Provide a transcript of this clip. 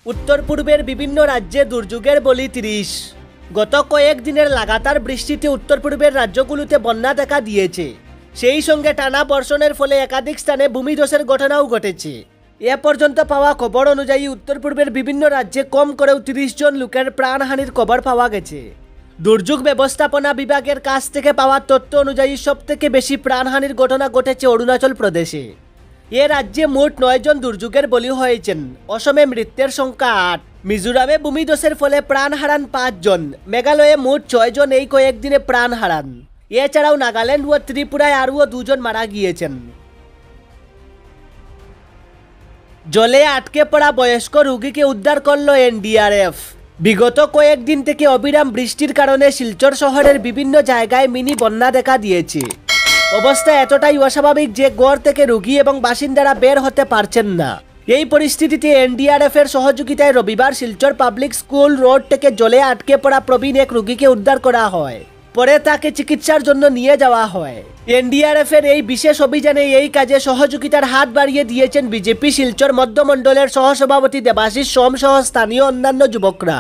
উত্তর পূর্বের বিভিন্ন রাজ্যে দুর্যোগের বলি ৩০। গত কয়েকদিনের লাগাতার বৃষ্টিতে উত্তর পূর্বের রাজ্যগুলোতে বন্যা দেখা দিয়েছে। সেই সঙ্গে টানা বর্ষণের ফলে একাধিক স্থানে ভূমিধসের ঘটনাও ঘটেছে। এ পর্যন্ত পাওয়া খবর অনুযায়ী উত্তর পূর্বের বিভিন্ন রাজ্যে কম করেও ৩০ জন লোকের প্রাণহানির খবর পাওয়া গেছে। দুর্যোগ ব্যবস্থাপনা বিভাগের কাছ থেকে পাওয়া তথ্য অনুযায়ী সবথেকে বেশি প্রাণহানির ঘটনা ঘটেছে অরুণাচল প্রদেশে। এ রাজ্যে মোট ৯ জন দুর্যোগের বলি হয়েছেন। অসমে মৃত্যুর সংখ্যা ৮। মিজোরামে ভূমিধসের ফলে প্রাণ হারান ৫ জন। মেঘালয়ে মোট ৬ জন এই কয়েকদিনে প্রাণ হারান। এছাড়াও নাগাল্যান্ড ও ত্রিপুরায় আরও ২ জন মারা গিয়েছেন। জলে আটকে পড়া বয়স্ক রোগীকে উদ্ধার করল এনডিআরএফ। বিগত কয়েকদিন থেকে অবিরাম বৃষ্টির কারণে শিলচর শহরের বিভিন্ন জায়গায় মিনি বন্যা দেখা দিয়েছে। অবস্থা এতটাই অস্বাভাবিক যে ঘর থেকে রোগী এবং বাসিন্দারা বের হতে পারছেন না। এই পরিস্থিতিতে এনডিআরএফ এর সহযোগিতায় রবিবার শিলচর পাবলিক স্কুল রোড থেকে জলে আটকে পড়া প্রবীণ এক রোগীকে উদ্ধার করা হয়। পরে তাকে চিকিৎসার জন্য নিয়ে যাওয়া হয়। এনডিআরএফ এর এই বিশেষ অভিযানে এই কাজে সহযোগিতার হাত বাড়িয়ে দিয়েছেন বিজেপি শিলচর মধ্যমণ্ডলের সহসভাপতি দেবাশিস সোম সহ স্থানীয় অন্যান্য যুবকরা।